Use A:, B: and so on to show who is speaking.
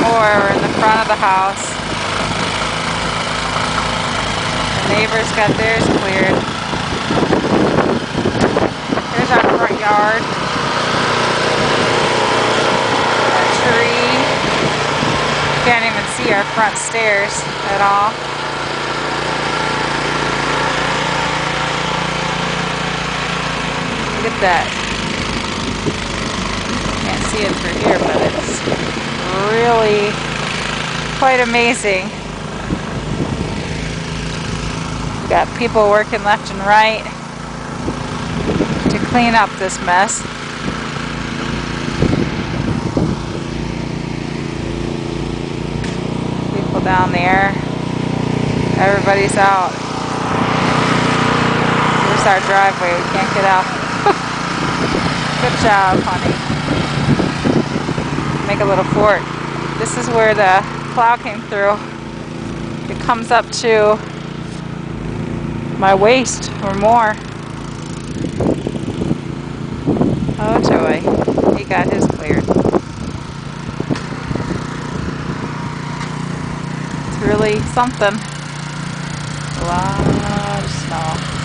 A: more in the front of the house. The neighbors got theirs cleared. Here's our front yard. Our tree. Can't even see our front stairs at all. Look at that. Can't see it through here, but it's really quite amazing. We got people working left and right to clean up this mess. People down there. Everybody's out. Here's our driveway. We can't get out. Good job, honey. Make a little fort. This is where the plow came through. It comes up to my waist or more. Oh joy, he got his cleared. It's really something. A lot of snow.